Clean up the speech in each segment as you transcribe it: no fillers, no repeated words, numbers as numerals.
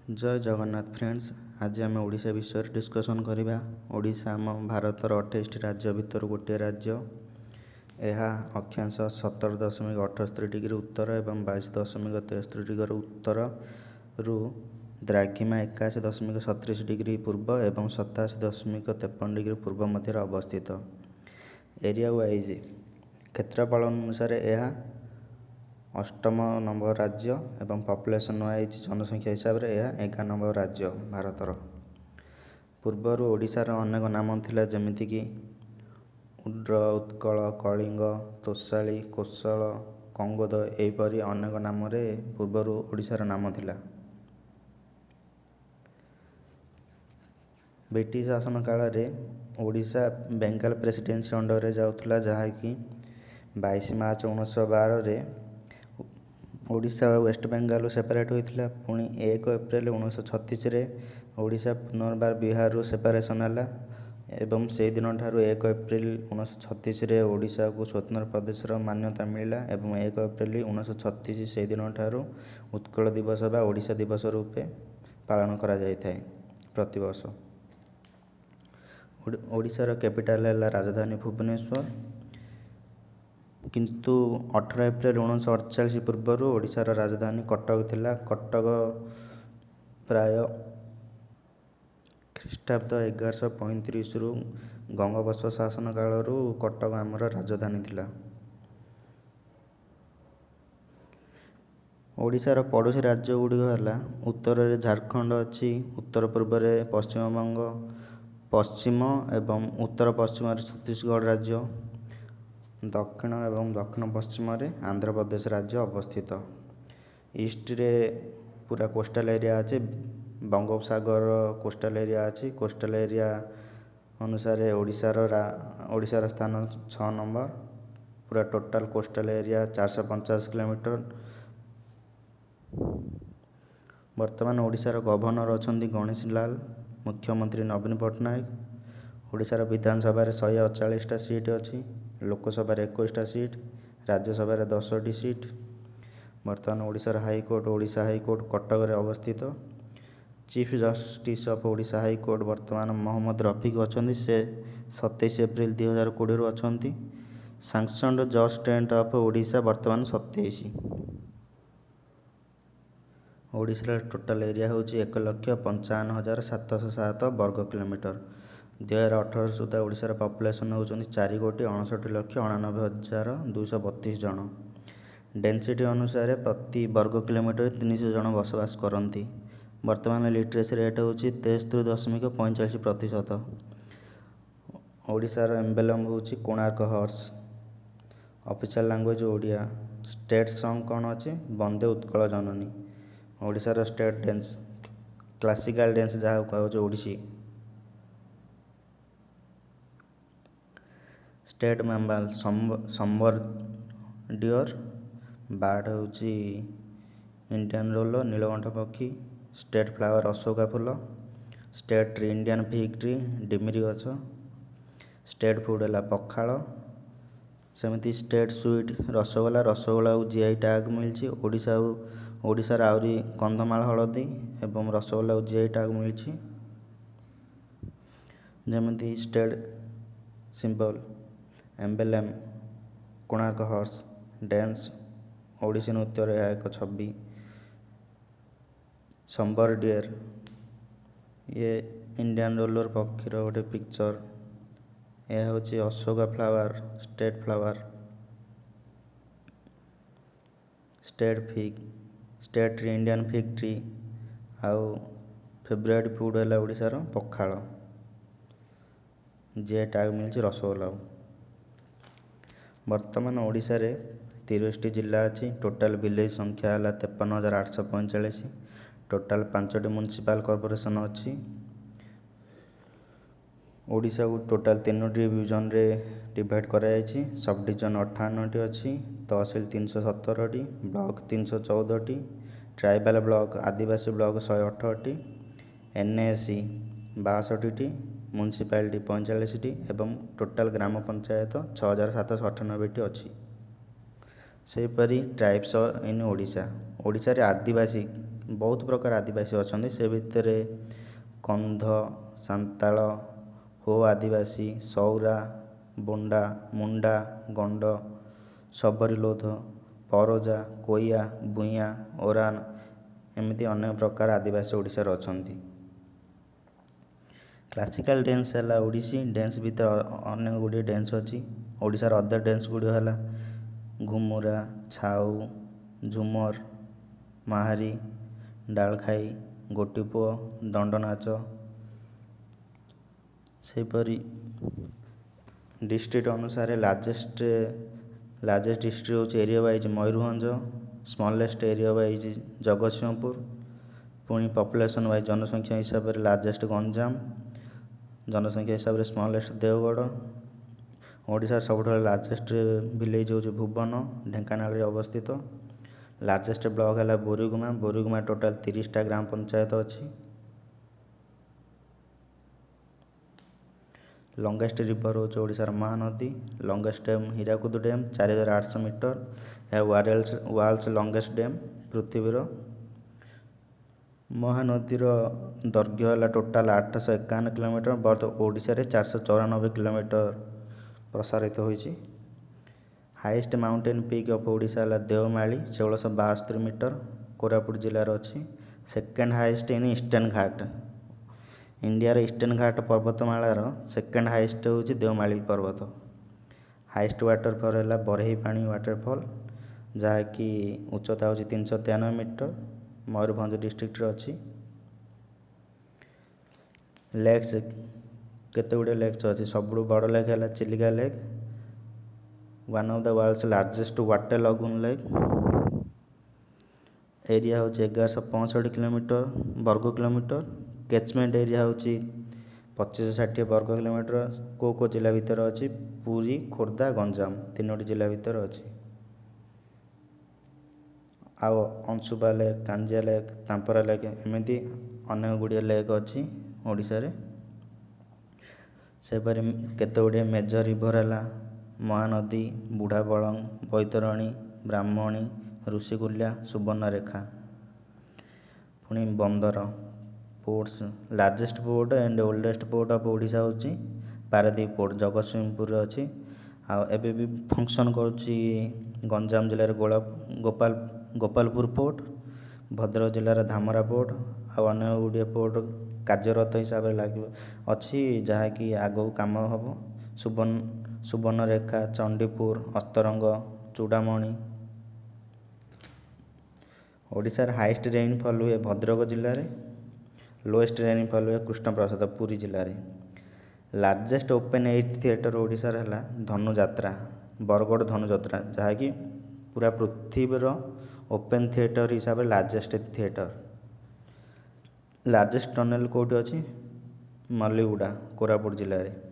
जय जगन्नाथ फ्रेंड्स। आज आम ओडिशा विषय डिस्कसन करिबा। ओडिशा आम भारतर 28 राज्य भितर गोटे राज्य। यह अक्षांश 17.78 डिग्री उत्तर एवं 22.73 डिग्री उत्तर रु द्राघिमा 81.37 डिग्री पूर्व एवं 87.53 डिग्री पूर्व मध्य अवस्थित। एरिया वाइज क्षेत्रफल अनुसार यह 8म नंबर राज्य एवं पॉपुलेशन वाइज जनसंख्या हिसाब से यह 11 नंबर राज्य भारतर। पूर्वर ओडिशार अनेक नाम थिला जेमितिकी उड्र, उत्कल, कलिंग, तोषाली, कोशल, कंगोद एहिपरि अनेक नाम पूर्वर ओडिशार नाम थिला। ब्रिटिश शासन काल में ओडिशा बेंगाल प्रेसिडेंसी अंडर रे जाउथला, जहाँकि 22 मार्च 1912 रे ओडिशा वेस्ट बेंगाल सेपरेट होता। पुणी 1 एप्रिल 1936 रे ओडिशा पुनर्बार बिहार रु सेपरेशन है एवं से दिन ठारू 1 एप्रिल 1936 रे ओडिशा को स्वतंत्र प्रदेश मान्यता मिला एवं 1 एप्रिल 1936 से दिन ठारू उत्कल दिवस बा ओडिशा दिवस रूपे पालन करा जाय थाए प्रतिवर्ष। ओडिशार कैपिटल है राजधानी भुवनेश्वर, किंतु 18 एप्रिल 1948 पूर्व ओडिशार राजधानी कटक थिला। कटक प्राय ख्रीष्टाब्द 1135 रु गंगवंश शासन काल कटक आमर राजधानी थिला। ओडिशार पड़ोशी राज्य गुड़िक है उत्तर में झारखंड अच्छी, उत्तर पूर्व में पश्चिमबंग, पश्चिम एवं उत्तर पश्चिम छत्तीसगढ़ राज्य, दक्षिण एवं दक्षिण पश्चिम आंध्र प्रदेश राज्य अवस्थित। ईस्ट रे पूरा कोस्टल एरिया अच्छे, बंगोपसागर कोस्टल एरिया अच्छी। कोस्टल एरिया अनुसार ओडिशार स्थान 6 नंबर। पूरा टोटाल कोस्टल एरिया 450 किलोमीटर। वर्तमान ओडिशार गवर्नर अच्छा गणेश लाल, मुख्यमंत्री नवीन पट्टनायक। ओडिशार विधानसभा 148टा सीट अच्छी, लोकसभा 21टा सीट, राज्यसभा 10टी सीट। वर्तमान ओडिशार हाईकोर्ट ओडिशा हाईकोर्ट कटक रे अवस्थित। Chief justice of Odisha high court वर्तमान मोहम्मद रफिक अच्छा, से 27 एप्रिल 2020 अच्छा। सैंक्शनड जज स्टेट ऑफ ओडिशा वर्तमान 27। ओडिशार टोटाल एरिया हूँ 1,55,707 वर्ग किलोमीटर। 2018 सुधा ओडिशार पॉपुलेशन होउछन्ति 4,69,99,232 जन। डेंसिटी अनुसार प्रति वर्ग किलोमीटर 300 जन बसवास करती। वर्तमान लिटरेसी रेट हूँ 63.45%। ओडिशार एम्बेलम हूँ Konark horse. Official language Odia. State song कौन अच्छी? वंदे उत्कल जननी। ओडिशार स्टेट डांस क्लासिकल डांस जहाँ कह Odissi. State mammal sambar deer. Bird हूँ इंडियन रोल नीलकंठ पक्षी। स्टेट फ्लावर अशोका फूल। State tree Indian fig tree डिमिरी गछ। स्टेट फूड है पखाल। सेमती state sweet rasagola. Rasagola GI tag मिली। ओडिशार आहरी कंधमाल हलदी एवं रसगोला जीआई टैग मिली। जमी state symbol emblem Konark horse. Dance Odissi नृत्य एक छवि। संबर डियर ये इंडियन रोलर पक्षीर गोटे पिक्चर। यह हूँ Ashoka flower state flower. State fig state tree Indian fig tree. आउ फेवरेट फूड है ओडिशार पखाल। जे टैग मिली रसगोला। वर्तमान ओडिशा रे 30टी जिला अच्छी। टोटाल विलेज संख्या है 53,845। टोटाल 5टी म्युनिसिपल कॉर्पोरेशन अच्छी। ओडिशा को टोटाल 3टी डिवीजन रे डिवाइड कराई। सब डिवीजन 58टी अच्छी। तहसिल 317टी, ब्लॉक 314टी, ट्राइबल ब्लॉक आदिवासी ब्लॉक 118टी, एनएसी 62टी, म्युनिसिपालिटी 45टी एवं टोटाल ग्राम पंचायत 6,798टी अच्छी। सेपरी ट्राइब्स इन ओडिशा। ओडिशा रे आदिवासी बहुत प्रकार आदिवासी अच्छा से भितर कंध सांताल हो आदिवासी सौरा बोंडा मुंडा गंड सबरीलोध परजा कोया भूइया ओरान एमती अनेक प्रकार आदिवासी ओडिशा रे अछंती। क्लासिकल डांस है ओडिसी डांस भीतर अनेक गुड़िए डांस अच्छी ओडिशार अदर डांस गुड़िक है घुमुरा छाऊ झुमर माहारी डालखाई गोटीपुओ दंडनाच सेपरी डिस्ट्रिक्ट अनुसार लार्जेस्ट डिस्ट्रिक्ट हूँ area wise Mayurbhanj smallest area wise Jagatsinghpur पुणी पॉपुलेशन वाइज जनसंख्या हिसाब से लार्जेस्ट गंजाम जनसंख्या हिसाब से स्मॉलेस्ट देवगढ़ ओडिशा सब लार्जेस्ट विलेज हूँ भुवन ढेंकानाल अवस्थित लार्जेस्ट ब्लॉक है बोरीगुमा टोटाल 30टा ग्राम पंचायत अच्छी लंगेस्ट रिवर हूँ ओडिशार Mahanadi longest dam Hirakud dam 4800 metre यह वर्ल्ड्स लंगेस्ट डैम पृथ्वीर महानदीर दैर्घ्य है टोटाल 851 किलोमीटर बर्थ ओडिशा रे 494 किलोमीटर प्रसारित होइछि। Highest mountain peak of Odisha है देवमाली 1672 मीटर कोरापुट जिलार अच्छी second highest in eastern Ghat India eastern Ghat पर्वतमालार सेकेंड हाईएस्ट हूँ देवमाली पर्वत हाईएस्ट वाटरफॉल है बरही पानी वाटरफॉल जहाँकि उच्चता हूँ 393 मीटर मयूरभंज डिस्ट्रिक्ट अच्छी लेक्स केते गुड़े लेक्स अच्छी सबुठ बड़ लेक है Chilika lake one of the world's largest water lagoon lake area हूँ 1165 किलोमीटर वर्ग किलोमीटर कैचमेंट एरिया हूँ 2560 वर्ग किलोमीटर को जिला भितर अच्छी पुरी खोर्धा गंजाम 3टी जिला भितर अच्छी आउ Anshupa lake Kanjia lake तांपरा lake एमती अनेक गुड़िए लेक अच्छी ओडिशा रे सेपरी केते गुड़िए मेजर रिवर है महानदी बुढ़ाबलंग बैतरणी ब्राह्मणी ऋषिकुल्या सुवर्णरेखा पुणी बंदर ports largest port and oldest port of Odisha हूँ पारादीप पोर्ट जगतसिंहपुर अच्छी आबे भी फंक्शन करुच्ची गंजाम जिले गोपालपुर पोर्ट भद्रक जिलार धामरा पोर्ट आने गुड़िए पोर्ट कार्यरत हिसाब से लगे अच्छी जहाँकि आगू कम हम सुवर्णरेखा चंडीपुर अस्तरंग चूड़ामणि ओडिशार हाईएस्ट रेनफॉल हुए भद्रक जिले में लोएस्ट रेनफॉल हुए कृष्णप्रसाद पुरी जिले में लार्जेस्ट ओपन एयर थिएटर ओडिशार है धनुजात्रा बरगढ़ धनुजात्रा जहाँकि पूरा पृथ्वीर ओपन थिएटर हिसाब से लार्जेस्ट थिएटर लार्जेस्ट टनेल कौटी अच्छी मल्लीगुड़ा कोरापुट जिले में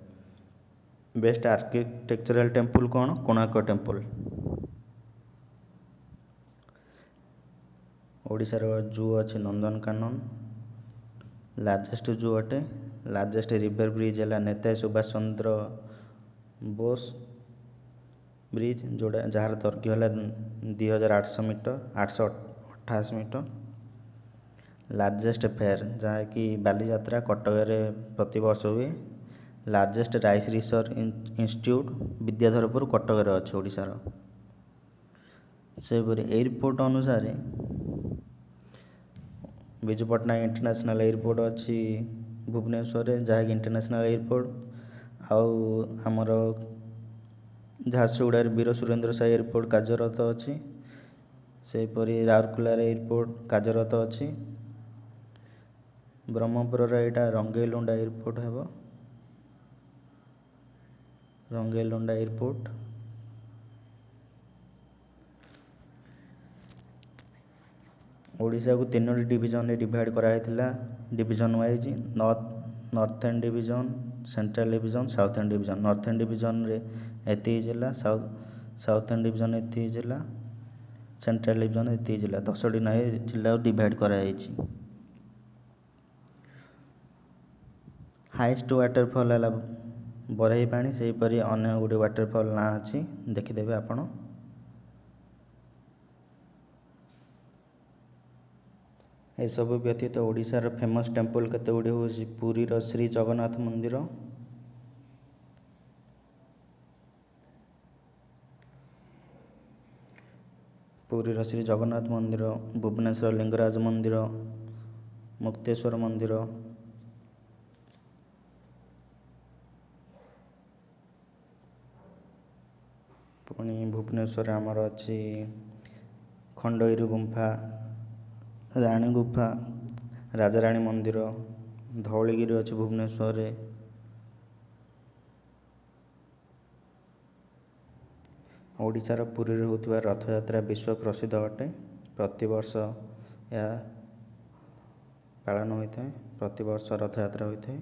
बेस्ट आर्किटेक्चरल टेम्पल कौन कोणार्क टेम्पल ओडिशार जू अच्छी नंदनकानन लार्जेस्ट जू अटे लार्जेस्ट रिवर ब्रिज है नेताजी सुभाष चंद्र बोस ब्रिज जोड़ा जार दैर्घ्य है 2800 मीटर 888 मीटर लार्जेस्ट फेयर जहाँकि बालीजात्रा कटक प्रति वर्ष हुए largest rice research institute Vidyadharpur Cuttack अच्छे ओडिशार सेपरी एयरपोर्ट अनुसार विजु पट्टनायक इंटरनेशनल एयरपोर्ट अच्छी भुवनेश्वर जहाँकि इंटरनेशनल एयरपोर्ट आमर झारसुगुड़ा वीर सुरेंद्र साई एयरपोर्ट कार्यरत अच्छी सेपरी राउरकेलार एयरपोर्ट कार्यरत अच्छी ब्रह्मपुर यहाँ रंगेलुंडा एयरपोर्ट है रंगेलुंडा एयरपोर्ट ओडिशा को 3टी डिविजन डिवाइड कराइथिला division wise northern division central division southern division northern division रे एति जिला साउथर्न डिविजन एति जिला सेंट्रल डिविजन एति जिला 10टी नाई जिला डिवाइड कराइछि। हाईएस्ट वाटरफॉल है बरही पानी सेहीपरि अन्य गोटे वाटरफॉल ना अच्छी देखिदेवे आपण ଏସବୁ ବ୍ୟତୀତ ଓଡ଼ିଶାର ଫେମସ୍ ଟେମ୍ପଲ୍ କେତେ ଗୁଡ଼ିଏ ହେଉଛି ପୁରୀର ଶ୍ରୀ ଜଗନ୍ନାଥ ମନ୍ଦିର, ଭୁବନେଶ୍ୱର ଲିଙ୍ଗରାଜ ମନ୍ଦିର, ମୁକ୍ତେଶ୍ୱର ମନ୍ଦିର, ପୁଣି ଭୁବନେଶ୍ୱରରେ ଆମର ଅଛି ଖଣ୍ଡଗିରି ଗୁମ୍ଫା, ରାଣୀ ଗୁମ୍ଫା, ରାଜାରାଣୀ ମନ୍ଦିର, ଧଉଳିଗିରି ଅଛି ଭୁବନେଶ୍ୱରରେ। ଓଡ଼ିଶାର ପୁରୀରେ ହେଉଥିବା ରଥଯାତ୍ରା ବିଶ୍ୱ ପ୍ରସିଦ୍ଧ ଅଟେ। ପ୍ରତିବର୍ଷ ଏହା ପାଳନ ହୋଇଥାଏ, ପ୍ରତିବର୍ଷ ରଥଯାତ୍ରା ହୋଇଥାଏ।